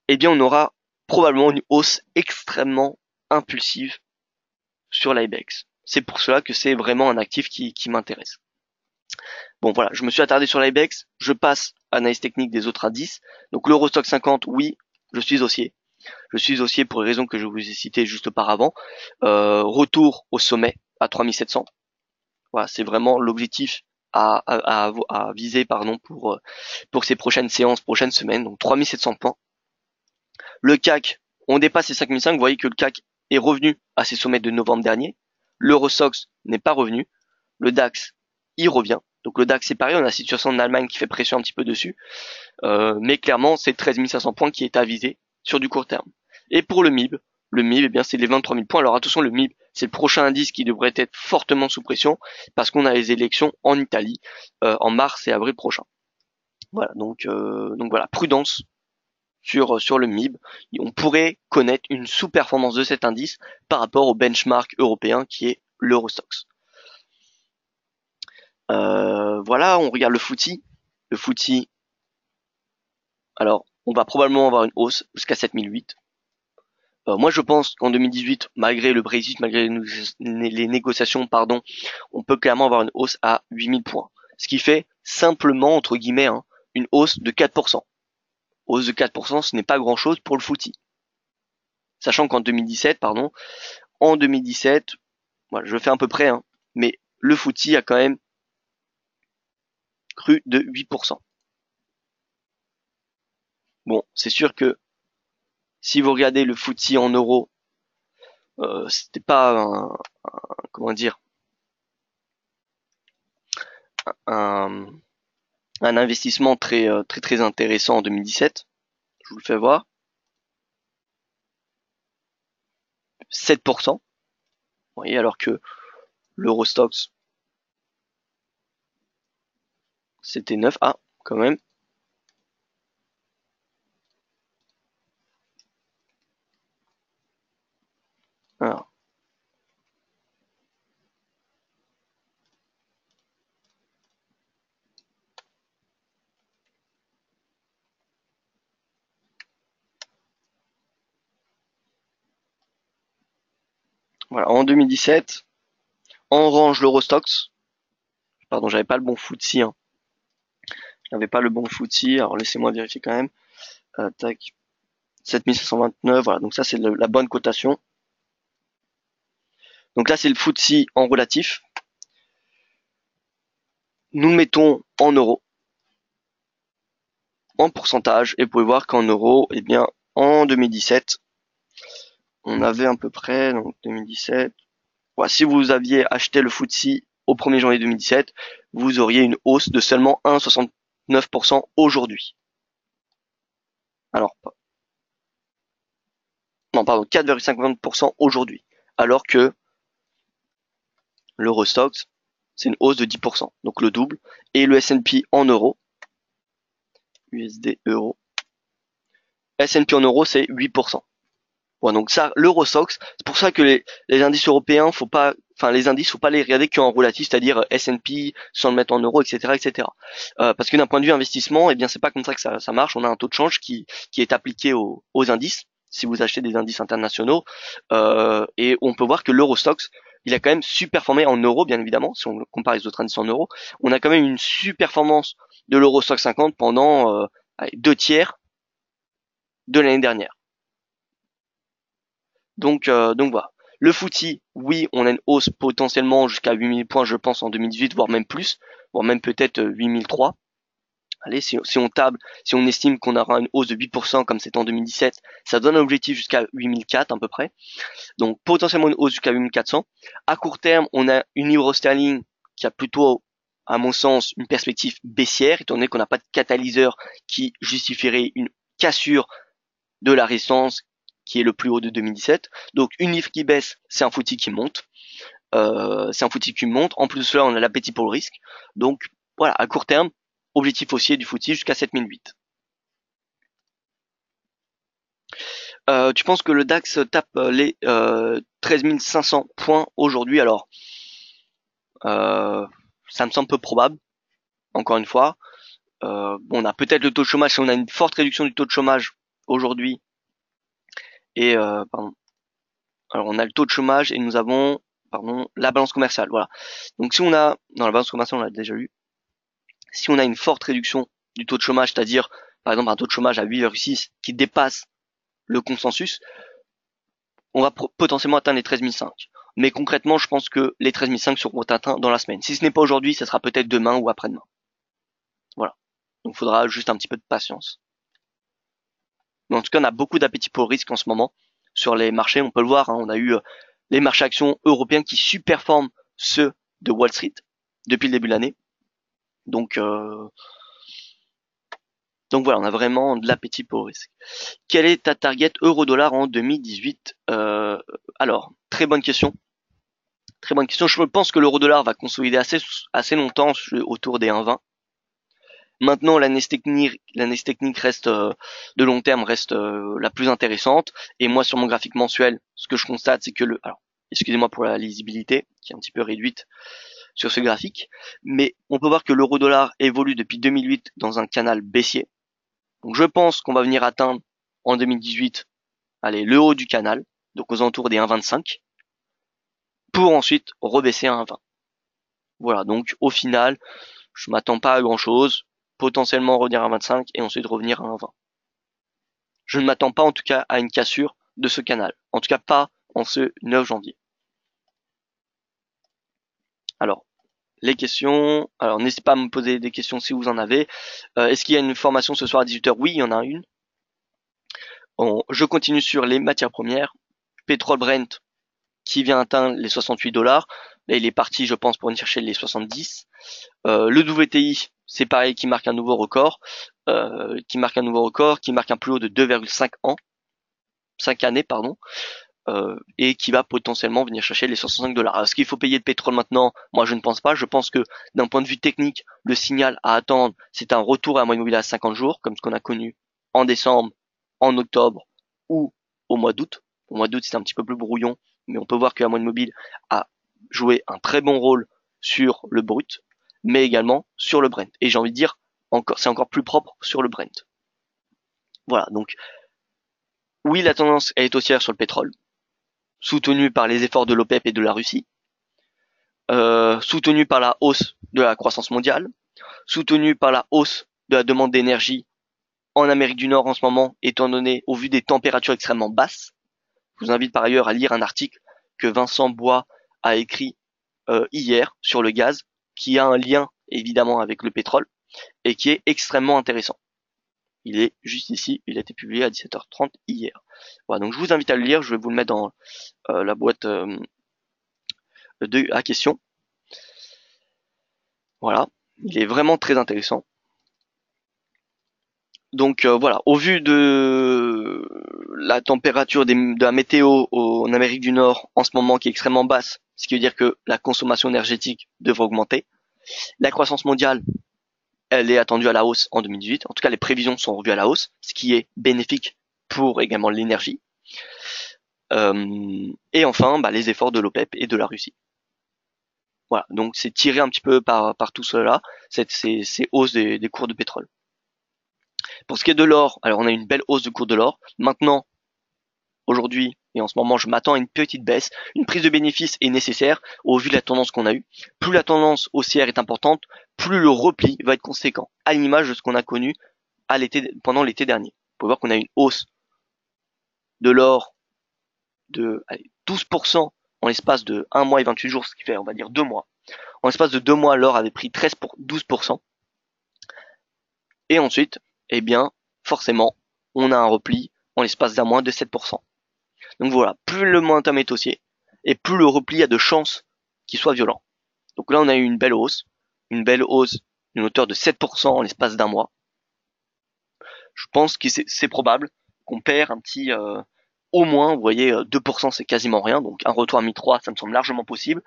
eh bien, on aura probablement une hausse extrêmement impulsive sur l'IBEX. C'est pour cela que c'est vraiment un actif qui m'intéresse. Bon voilà, je me suis attardé sur l'IBEX, je passe à l'analyse technique des autres indices. Donc l'Eurostoxx 50, oui, je suis haussier. Je suis haussier pour les raisons que je vous ai citées juste auparavant. Retour au sommet à 3700. Voilà, c'est vraiment l'objectif à viser pour ces prochaines séances, prochaines semaines. Donc 3700 points. Le CAC, on dépasse les 5005. Vous voyez que le CAC est revenu à ses sommets de novembre dernier. L'Eurostoxx n'est pas revenu. Le DAX, il revient. Donc le DAX c'est pareil, on a la situation en Allemagne qui fait pression un petit peu dessus, mais clairement c'est 13 500 points qui est à viser sur du court terme. Et pour le MIB, eh bien c'est les 23 000 points. Alors attention, le MIB c'est le prochain indice qui devrait être fortement sous pression parce qu'on a les élections en Italie en mars et avril prochain. Voilà, donc voilà, prudence sur le MIB. On pourrait connaître une sous-performance de cet indice par rapport au benchmark européen qui est l'Eurostoxx. Voilà, on regarde le FTSE. Le FTSE, alors on va probablement avoir une hausse jusqu'à 7008. Moi je pense qu'en 2018, malgré le Brexit, malgré les négociations, pardon, on peut clairement avoir une hausse à 8000 points. Ce qui fait simplement, entre guillemets, hein, une hausse de 4%. Hausse de 4%, ce n'est pas grand chose pour le FTSE. Sachant qu'en 2017, en 2017, voilà, je fais à peu près, hein, mais le FTSE a quand même cru de 8%. Bon, c'est sûr que si vous regardez le FTSE en euros, c'était pas comment dire, un, un investissement très intéressant en 2017. Je vous le fais voir. 7%. Vous voyez, alors que l'Eurostoxx, c'était 9. Ah, quand même. Alors. Voilà, en 2017, en orange l'Eurostoxx. Pardon, j'avais pas le bon FTSE, hein. Je n'avais pas le bon FTSE, alors laissez-moi vérifier quand même. Tac. 7529, voilà, donc ça c'est la bonne cotation. Donc là c'est le FTSE en relatif. Nous le mettons en euros, en pourcentage, et vous pouvez voir qu'en euros, eh bien, en 2017, on avait à peu près, donc 2017, voilà, si vous aviez acheté le FTSE au 1er janvier 2017, vous auriez une hausse de seulement 1,69% aujourd'hui. Alors, non, pardon, 4,50% aujourd'hui. Alors que l'Eurostoxx, c'est une hausse de 10%, donc le double. Et le S&P en euros, USD euro, S&P en euros, c'est 8%. Bon, donc ça, l'Eurostoxx, c'est pour ça que les indices européens, faut pas les regarder qu'en relatif, c'est-à-dire S&P sans le mettre en euros, etc., etc. Parce que d'un point de vue investissement, eh bien, c'est pas comme ça que ça marche. On a un taux de change qui est appliqué aux indices. Si vous achetez des indices internationaux, et on peut voir que l'Eurostoxx, il a quand même super-performé en euros, bien évidemment. Si on compare les autres indices en euros, on a quand même une super-performance de l'Eurostoxx 50 pendant 2 tiers de l'année dernière. Donc voilà. Le FTSE, oui, on a une hausse potentiellement jusqu'à 8000 points, je pense, en 2018, voire même plus, voire même peut-être 8003. Allez, si on table, si on estime qu'on aura une hausse de 8% comme c'était en 2017, ça donne un objectif jusqu'à 8004 à peu près. Donc potentiellement une hausse jusqu'à 8400. À court terme, on a une euro sterling qui a plutôt, à mon sens, une perspective baissière, étant donné qu'on n'a pas de catalyseur qui justifierait une cassure de la résistance qui est le plus haut de 2017. Donc une livre qui baisse, c'est un FTSE qui monte. En plus de cela, on a l'appétit pour le risque. Donc voilà, à court terme, objectif haussier du FTSE jusqu'à 7008. Tu penses que le DAX tape les 13 500 points aujourd'hui? Alors, ça me semble peu probable, encore une fois. On a peut-être le taux de chômage, si on a une forte réduction du taux de chômage aujourd'hui. Et pardon. Alors on a le taux de chômage et nous avons la balance commerciale. Voilà. Donc si on a, dans la balance commerciale on l'a déjà eu, si on a une forte réduction du taux de chômage, c'est-à-dire par exemple un taux de chômage à 8,6 qui dépasse le consensus, on va potentiellement atteindre les 13 500. Mais concrètement, je pense que les 13 500 seront atteints dans la semaine. Si ce n'est pas aujourd'hui, ça sera peut-être demain ou après-demain. Voilà. Donc il faudra juste un petit peu de patience. Mais en tout cas, on a beaucoup d'appétit pour le risque en ce moment sur les marchés. On peut le voir, hein, on a eu les marchés actions européens qui surperforment ceux de Wall Street depuis le début de l'année. Donc, donc voilà, on a vraiment de l'appétit pour le risque. Quelle est ta target euro-dollar en 2018? Alors, très bonne question. Très bonne question. Je pense que l'euro-dollar va consolider assez longtemps autour des 1,20. Maintenant, l'analyse technique reste de long terme reste la plus intéressante. Et moi, sur mon graphique mensuel, ce que je constate, c'est que alors, excusez-moi pour la lisibilité, qui est un petit peu réduite sur ce graphique, mais on peut voir que l'euro-dollar évolue depuis 2008 dans un canal baissier. Donc, je pense qu'on va venir atteindre en 2018, allez, le haut du canal, donc aux alentours des 1,25, pour ensuite rebaisser à 1,20. Voilà. Donc, au final, je m'attends pas à grand chose. Potentiellement revenir à 25 et ensuite revenir à 1,20. Je ne m'attends pas en tout cas à une cassure de ce canal. En tout cas pas en ce 9 janvier. Alors, les questions. Alors, n'hésitez pas à me poser des questions si vous en avez. Est-ce qu'il y a une formation ce soir à 18h? Oui, il y en a une. Je continue sur les matières premières. Pétrole Brent qui vient atteindre les 68 dollars. Là, il est parti, je pense, pour venir chercher les 70. Le WTI, c'est pareil, qui marque un nouveau record, qui marque un plus haut de 2,5 ans, 5 années, pardon, et qui va potentiellement venir chercher les 65 dollars. Est-ce qu'il faut payer de pétrole maintenant? Moi, je ne pense pas. Je pense que d'un point de vue technique, le signal à attendre, c'est un retour à la moyenne mobile à 50 jours, comme ce qu'on a connu en décembre, en octobre ou au mois d'août. Au mois d'août, c'est un petit peu plus brouillon, mais on peut voir que la moyenne mobile a joué un très bon rôle sur le brut, mais également sur le Brent. Et j'ai envie de dire, c'est encore plus propre sur le Brent. Voilà, donc oui, la tendance est haussière sur le pétrole, soutenue par les efforts de l'OPEP et de la Russie, soutenue par la hausse de la croissance mondiale, soutenue par la hausse de la demande d'énergie en Amérique du Nord en ce moment, étant donné au vu des températures extrêmement basses. Je vous invite par ailleurs à lire un article que Vincent Bois a écrit hier sur le gaz, qui a un lien évidemment avec le pétrole et qui est extrêmement intéressant. Il est juste ici, il a été publié à 17h30 hier. Voilà, donc je vous invite à le lire, je vais vous le mettre dans la boîte à questions. Voilà, il est vraiment très intéressant. Donc voilà, au vu de la température de la météo en Amérique du Nord en ce moment qui est extrêmement basse, ce qui veut dire que la consommation énergétique devrait augmenter. La croissance mondiale, elle est attendue à la hausse en 2018. En tout cas, les prévisions sont revues à la hausse, ce qui est bénéfique pour également l'énergie. Et enfin, les efforts de l'OPEP et de la Russie. Voilà, donc c'est tiré un petit peu par tout cela, ces hausses des cours de pétrole. Pour ce qui est de l'or, alors on a une belle hausse du cours de l'or. Maintenant, aujourd'hui et en ce moment, je m'attends à une petite baisse. Une prise de bénéfice est nécessaire au vu de la tendance qu'on a eue. Plus la tendance haussière est importante, plus le repli va être conséquent, à l'image de ce qu'on a connu pendant l'été dernier. Vous pouvez voir qu'on a une hausse de l'or de 12% en l'espace de 1 mois et 28 jours, ce qui fait, on va dire, 2 mois. En l'espace de 2 mois, l'or avait pris 12%. Et ensuite, eh bien, forcément, on a un repli en l'espace d'un mois de 7%. Donc voilà, plus le momentum est haussier, et plus le repli a de chances qu'il soit violent. Donc là, on a eu une belle hausse d'une hauteur de 7% en l'espace d'un mois. Je pense que c'est probable qu'on perd un petit, au moins, vous voyez, 2% c'est quasiment rien, donc un retour à mi-3, ça me semble largement possible.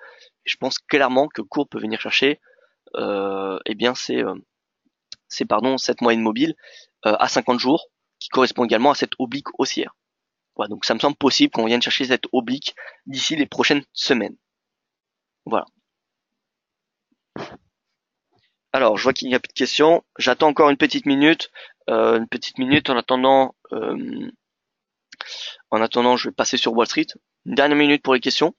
Et je pense clairement que le cours peut venir chercher, eh bien cette moyenne mobile à 50 jours, qui correspond également à cette oblique haussière. Voilà, donc ça me semble possible qu'on vienne chercher cette oblique d'ici les prochaines semaines. Voilà. Alors, je vois qu'il n'y a plus de questions. J'attends encore une petite minute. En attendant. Je vais passer sur Wall Street. Une dernière minute pour les questions.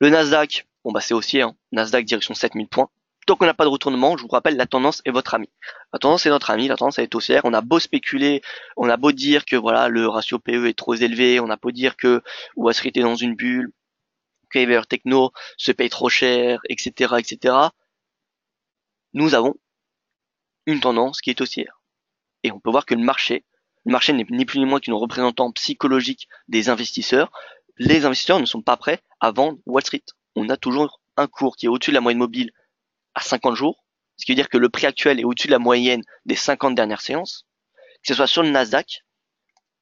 Le Nasdaq, c'est haussier. Nasdaq direction 7000 points. Tant qu'on n'a pas de retournement, je vous rappelle, la tendance est votre ami. La tendance est notre ami, la tendance elle est haussière. On a beau spéculer, on a beau dire que voilà le ratio PE est trop élevé, on a beau dire que Wall Street est dans une bulle, que les techno se payent trop cher, etc., etc. Nous avons une tendance qui est haussière. Et on peut voir que le marché n'est ni plus ni moins qu'une représentant psychologique des investisseurs. Les investisseurs ne sont pas prêts à vendre Wall Street. On a toujours un cours qui est au-dessus de la moyenne mobile à 50 jours, ce qui veut dire que le prix actuel est au-dessus de la moyenne des 50 dernières séances, que ce soit sur le Nasdaq,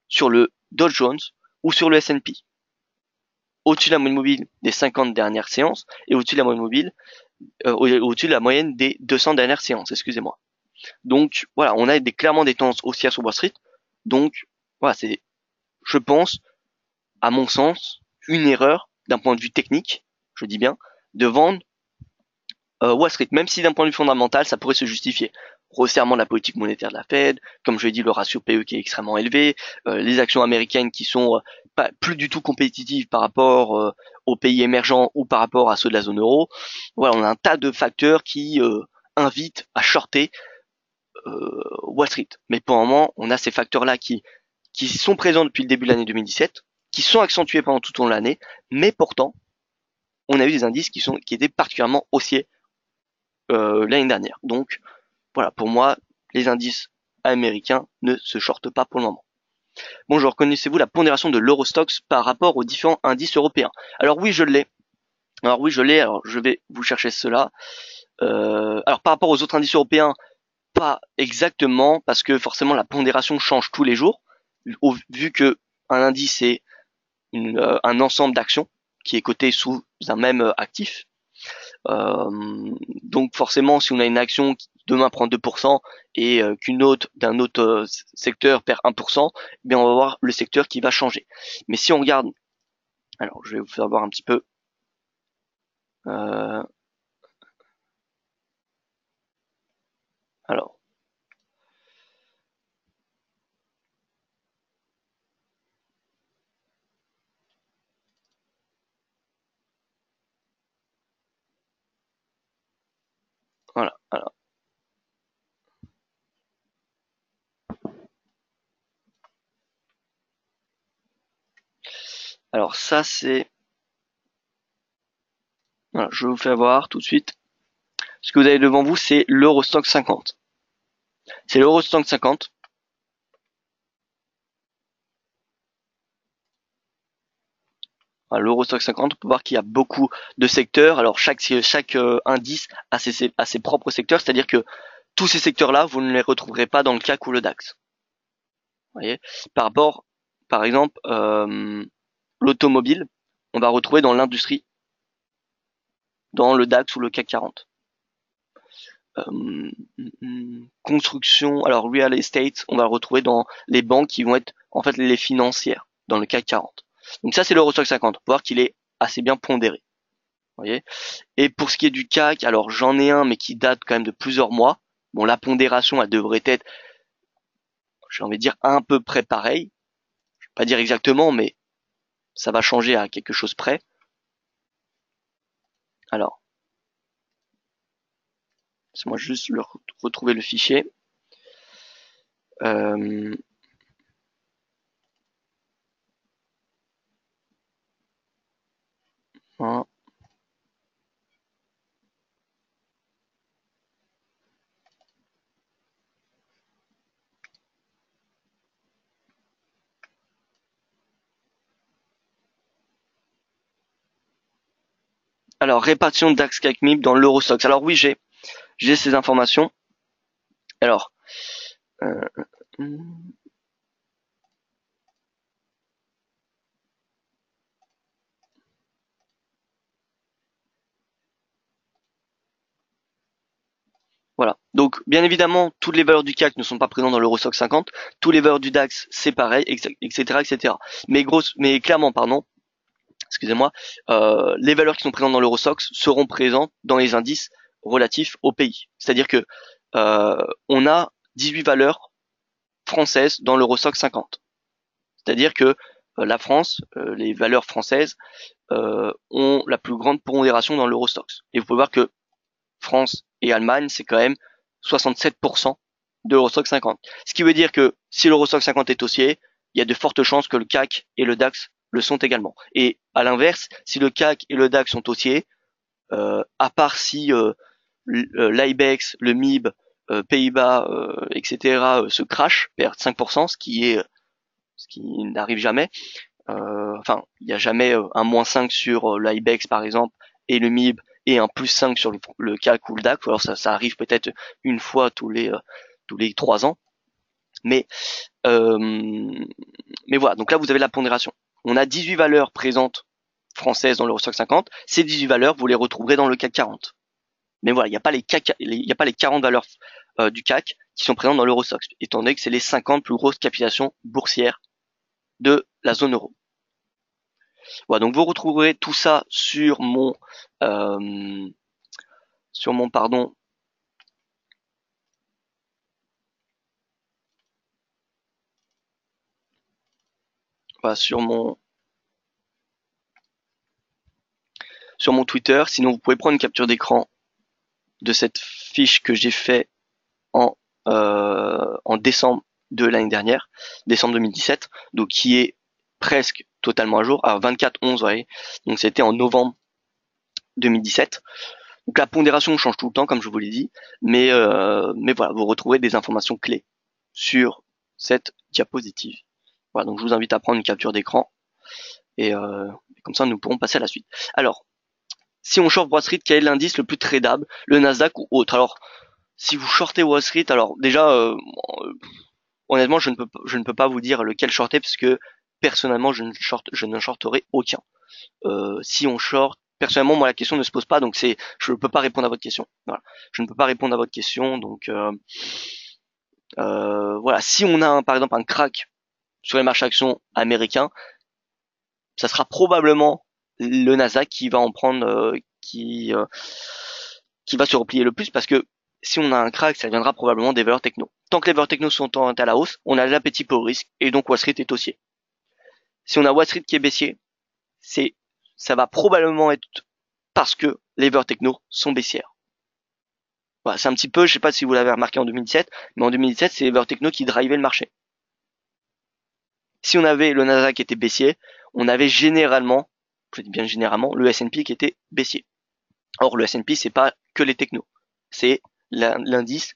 sur le Dow Jones ou sur le S&P. Au-dessus de la moyenne mobile des 50 dernières séances et au-dessus de la moyenne mobile, au-dessus de la moyenne des 200 dernières séances, excusez-moi. Donc voilà, on a clairement des tendances haussières sur Wall Street. Donc voilà, c'est, je pense, à mon sens, une erreur d'un point de vue technique, je dis bien, de vendre Wall Street, même si d'un point de vue fondamental, ça pourrait se justifier. Resserrement de la politique monétaire de la Fed, comme je l'ai dit, le ratio PE qui est extrêmement élevé, les actions américaines qui sont pas plus du tout compétitives par rapport aux pays émergents ou par rapport à ceux de la zone euro. Voilà, on a un tas de facteurs qui invitent à shorter Wall Street. Mais pour le moment, on a ces facteurs-là qui sont présents depuis le début de l'année 2017, qui sont accentués pendant tout au long de l'année, mais pourtant, on a eu des indices qui étaient particulièrement haussiers l'année dernière. Donc voilà, pour moi, les indices américains ne se shortent pas pour le moment. Bonjour, connaissez-vous la pondération de l'Eurostoxx par rapport aux différents indices européens? Alors oui, je l'ai. Alors je vais vous chercher cela. Alors par rapport aux autres indices européens, pas exactement, parce que forcément la pondération change tous les jours, vu que un indice est un ensemble d'actions qui est coté sous un même actif. Donc forcément, si on a une action qui demain prend 2% et qu'une autre d'un autre secteur perd 1%, eh bien on va voir le secteur qui va changer. Mais si on regarde, alors je vais vous faire voir un petit peu. Euh, alors, voilà. Alors ça c'est, voilà, je vais vous faire voir tout de suite. Ce que vous avez devant vous, c'est l'Eurostoxx 50. C'est l'Eurostoxx 50. L'Eurostoxx 50, on peut voir qu'il y a beaucoup de secteurs. Alors chaque indice a ses propres secteurs, c'est-à-dire que tous ces secteurs-là, vous ne les retrouverez pas dans le CAC ou le DAX. Vous voyez, par rapport, par exemple, l'automobile, on va retrouver dans l'industrie, dans le DAX ou le CAC 40. Construction, alors real estate, on va le retrouver dans les banques qui vont être en fait les financières dans le CAC 40. Donc ça c'est l'Eurostoxx 50, on peut voir qu'il est assez bien pondéré. Vous voyez. Et pour ce qui est du CAC, alors j'en ai un mais qui date quand même de plusieurs mois. Bon, la pondération elle devrait être, j'ai envie de dire à peu près pareil. Je vais pas dire exactement, mais ça va changer à quelque chose près. Alors, laisse-moi juste retrouver le fichier. Euh, hein. Alors, répartition de DAX CAC MIB dans l'Eurostoxx. Alors oui, j'ai ces informations. Alors, euh, voilà. Donc, bien évidemment, toutes les valeurs du CAC ne sont pas présentes dans l'Eurostoxx 50. Toutes les valeurs du DAX, c'est pareil, etc., etc. Mais clairement, pardon, excusez-moi, les valeurs qui sont présentes dans l'Eurostoxx seront présentes dans les indices relatifs au pays. C'est-à-dire que on a 18 valeurs françaises dans l'Eurostoxx 50. C'est-à-dire que la France, les valeurs françaises ont la plus grande pondération dans l'Eurostoxx. Et vous pouvez voir que France et Allemagne, c'est quand même 67% de l'Eurostoxx 50. Ce qui veut dire que si l'Eurostoxx 50 est haussier, il y a de fortes chances que le CAC et le DAX le sont également. Et à l'inverse, si le CAC et le DAX sont haussiers, à part si l'IBEX, le MIB, Pays-Bas, etc. Se crash, perdent 5%, ce qui n'arrive jamais. Enfin, il n'y a jamais un -5 sur l'IBEX par exemple et le MIB et un plus 5 sur le CAC ou le DAX, ou alors ça arrive peut-être une fois tous les 3 ans. Mais voilà, donc là vous avez la pondération. On a 18 valeurs présentes françaises dans l'Eurostoxx 50. Ces 18 valeurs, vous les retrouverez dans le CAC 40. Mais voilà, il n'y a pas les 40 valeurs du CAC qui sont présentes dans l'Eurostoxx, étant donné que c'est les 50 plus grosses capitalisations boursières de la zone euro. Voilà, donc vous retrouverez tout ça sur mon pardon, voilà, sur mon Twitter. Sinon, vous pouvez prendre une capture d'écran de cette fiche que j'ai fait en décembre de l'année dernière, décembre 2017, donc qui est presque totalement à jour, à 24/11, vous voyez, donc c'était en novembre 2017. Donc la pondération change tout le temps, comme je vous l'ai dit, mais voilà, vous retrouvez des informations clés sur cette diapositive. Voilà, donc je vous invite à prendre une capture d'écran et comme ça nous pourrons passer à la suite. Alors, si on short Wall Street, quel est l'indice le plus tradable, le Nasdaq ou autre? Alors, si vous shortez Wall Street, alors déjà, honnêtement, je ne peux pas vous dire lequel shorter parce que personnellement, je ne shorterai aucun. Si on short, personnellement, moi la question ne se pose pas, donc je ne peux pas répondre à votre question. Voilà, je ne peux pas répondre à votre question, donc voilà. Si on a par exemple un crack sur les marchés actions américains, ça sera probablement le Nasdaq qui va en prendre, qui va se replier le plus, parce que si on a un crack, ça viendra probablement des valeurs techno. Tant que les valeurs techno sont orientées à la hausse, on a l'appétit pour le risque, et donc Wall Street est haussier. Si on a Wall Street qui est baissier, ça va probablement être parce que les valeurs techno sont baissières. Voilà, c'est un petit peu, je sais pas si vous l'avez remarqué en 2017, mais en 2017, c'est les valeurs techno qui drivaient le marché. Si on avait le Nasdaq qui était baissier, on avait généralement, je dis bien généralement, le S&P qui était baissier. Or, le S&P, c'est pas que les technos. C'est l'indice,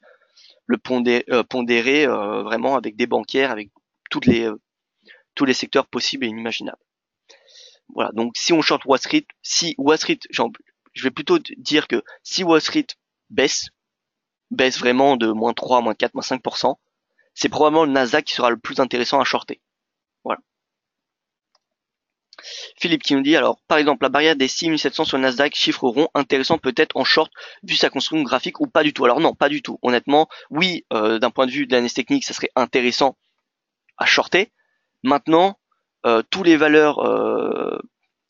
le pondéré vraiment avec des bancaires, avec tous les secteurs possibles et inimaginables. Voilà, donc si on short Wall Street, je vais plutôt dire que si Wall Street baisse vraiment de -3, -4, -5%, c'est probablement le Nasdaq qui sera le plus intéressant à shorter. Voilà. Philippe qui nous dit, alors, par exemple, la barrière des 6700 sur le Nasdaq, chiffre rond, intéressant peut-être en short, vu sa construction graphique, ou pas du tout. Alors non, pas du tout. Honnêtement, oui, d'un point de vue de l'analyse technique, ça serait intéressant à shorter. Maintenant, tous les valeurs,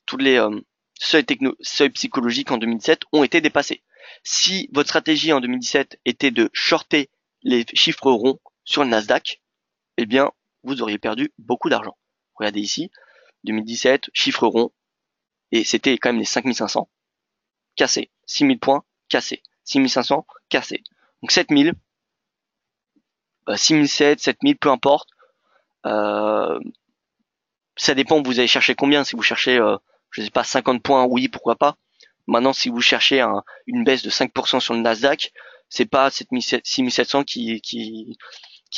tous les seuils psychologiques en 2017 ont été dépassés. Si votre stratégie en 2017 était de shorter les chiffres ronds sur le Nasdaq, eh bien, vous auriez perdu beaucoup d'argent. Regardez ici, 2017, chiffre rond, et c'était quand même les 5500, cassé. 6000 points, cassé. 6500, cassé. Donc 7000, 6007, 7000, peu importe. Ça dépend, vous allez chercher combien. Si vous cherchez, je sais pas, 50 points, oui, pourquoi pas. Maintenant, si vous cherchez une baisse de 5% sur le Nasdaq, c'est pas 6700 qui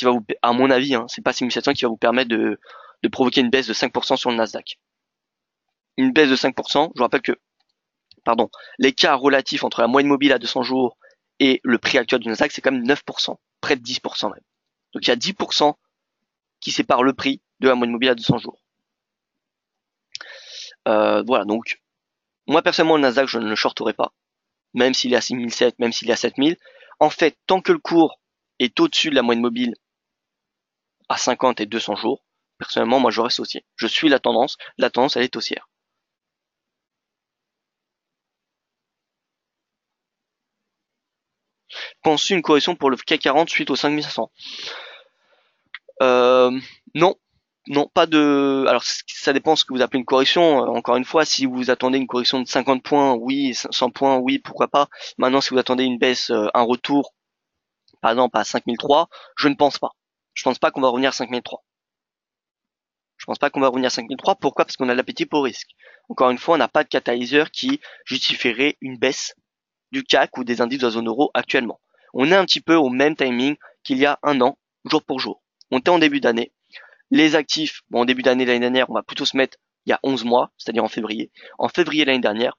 va vous, à mon avis, c'est pas 6700 qui va vous permettre de provoquer une baisse de 5% sur le Nasdaq. Une baisse de 5%, je vous rappelle que, l'écart relatif entre la moyenne mobile à 200 jours et le prix actuel du Nasdaq, c'est quand même 9%, près de 10% même. Donc il y a 10% qui sépare le prix de la moyenne mobile à 200 jours. Voilà, donc moi personnellement le Nasdaq je ne le shorterai pas, même s'il est à 6007, même s'il est à 7000. En fait, tant que le cours est au-dessus de la moyenne mobile à 50 et 200 jours, personnellement moi je reste haussier. Je suis la tendance elle est haussière. Penses-tu une correction pour le CAC 40 suite aux 5500? Non. Non, pas de. Alors, ça dépend ce que vous appelez une correction. Encore une fois, si vous attendez une correction de 50 points, oui, 100 points, oui, pourquoi pas. Maintenant, si vous attendez une baisse, un retour, par exemple, à 5003, je ne pense pas. Je pense pas qu'on va revenir à 5003. Je pense pas qu'on va revenir à 5003. Pourquoi? Parce qu'on a l'appétit pour risque. Encore une fois, on n'a pas de catalyseur qui justifierait une baisse du CAC ou des indices de la zone euro actuellement. On est un petit peu au même timing qu'il y a un an, jour pour jour. On était en début d'année. Les actifs, en début d'année l'année dernière, on va plutôt se mettre il y a 11 mois, c'est-à-dire en février. En février l'année dernière,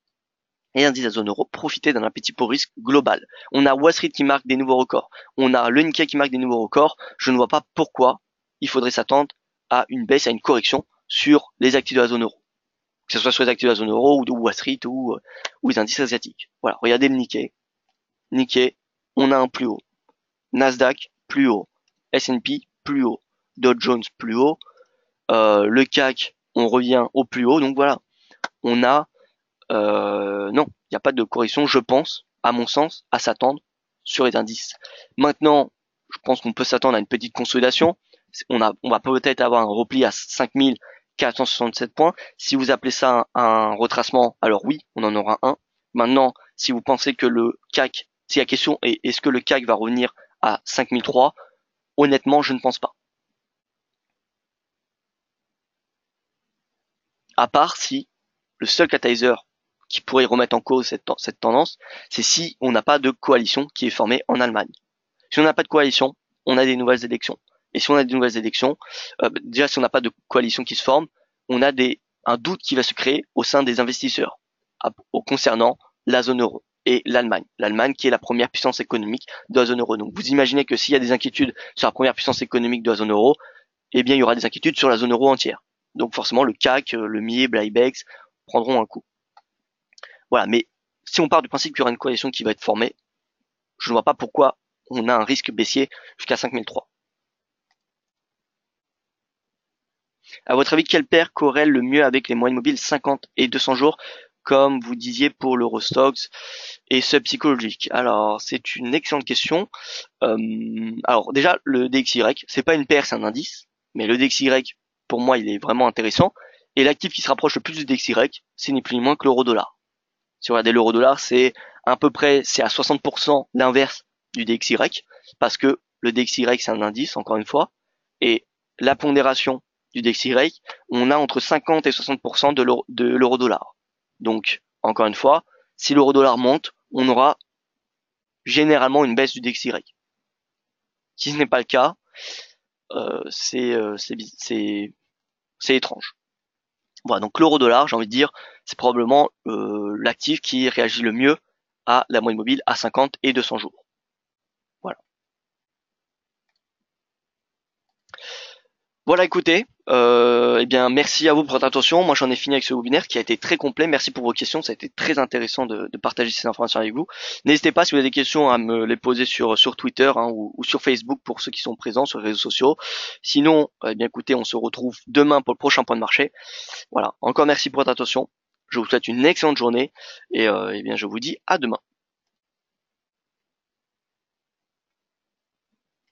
et indices de la zone euro profitaient d'un appétit pour risque global. On a Wall Street qui marque des nouveaux records. On a le Nikkei qui marque des nouveaux records. Je ne vois pas pourquoi il faudrait s'attendre à une baisse, à une correction sur les actifs de la zone euro. Que ce soit sur les actifs de la zone euro ou de Wall Street ou les indices asiatiques. Voilà, regardez le Nikkei. Nikkei, on a un plus haut. Nasdaq, plus haut. S&P, plus haut. Dow Jones, plus haut. Le CAC, on revient au plus haut. Donc voilà, on a non, il n'y a pas de correction, je pense, à mon sens, à s'attendre sur les indices. Maintenant, je pense qu'on peut s'attendre à une petite consolidation. On va peut-être avoir un repli à 5467 points. Si vous appelez ça un retracement, alors oui, on en aura un. Maintenant, si vous pensez que le CAC, si la question est est-ce que le CAC va revenir à 5003, honnêtement, je ne pense pas. À part si le seul catalyseur qui pourrait remettre en cause cette tendance, c'est si on n'a pas de coalition qui est formée en Allemagne. Si on n'a pas de coalition, on a des nouvelles élections. Et si on a des nouvelles élections, déjà si on n'a pas de coalition qui se forme, on a un doute qui va se créer au sein des investisseurs concernant la zone euro et l'Allemagne. L'Allemagne qui est la première puissance économique de la zone euro. Donc vous imaginez que s'il y a des inquiétudes sur la première puissance économique de la zone euro, eh bien il y aura des inquiétudes sur la zone euro entière. Donc forcément le CAC, le MIB, l'IBEX prendront un coup. Voilà, mais si on part du principe qu'il y aura une coalition qui va être formée, je ne vois pas pourquoi on a un risque baissier jusqu'à 5003. À votre avis, quelle paire corrèle le mieux avec les moyennes mobiles 50 et 200 jours, comme vous disiez pour l'Eurostoxx et ce psychologique? Alors, c'est une excellente question. Alors déjà, le DXY, c'est pas une paire, c'est un indice, mais le DXY, pour moi, il est vraiment intéressant. Et l'actif qui se rapproche le plus du DXY, c'est ni plus ni moins que l'euro-dollar. Si vous regardez l'euro-dollar, c'est à peu près, c'est à 60% l'inverse du DXY, parce que le DXY, c'est un indice, encore une fois, et la pondération du DXY, on a entre 50 et 60% de l'euro-dollar. Donc, encore une fois, si l'euro-dollar monte, on aura généralement une baisse du DXY. Si ce n'est pas le cas, c'est étrange. Voilà, donc l'euro-dollar, j'ai envie de dire, c'est probablement l'actif qui réagit le mieux à la moyenne mobile à 50 et 200 jours. Voilà. Voilà, écoutez, eh bien merci à vous pour votre attention. Moi j'en ai fini avec ce webinaire qui a été très complet. Merci pour vos questions, ça a été très intéressant de partager ces informations avec vous. N'hésitez pas si vous avez des questions à me les poser sur Twitter ou sur Facebook pour ceux qui sont présents sur les réseaux sociaux. Sinon, eh bien écoutez, on se retrouve demain pour le prochain point de marché. Voilà, encore merci pour votre attention. Je vous souhaite une excellente journée et eh bien je vous dis à demain.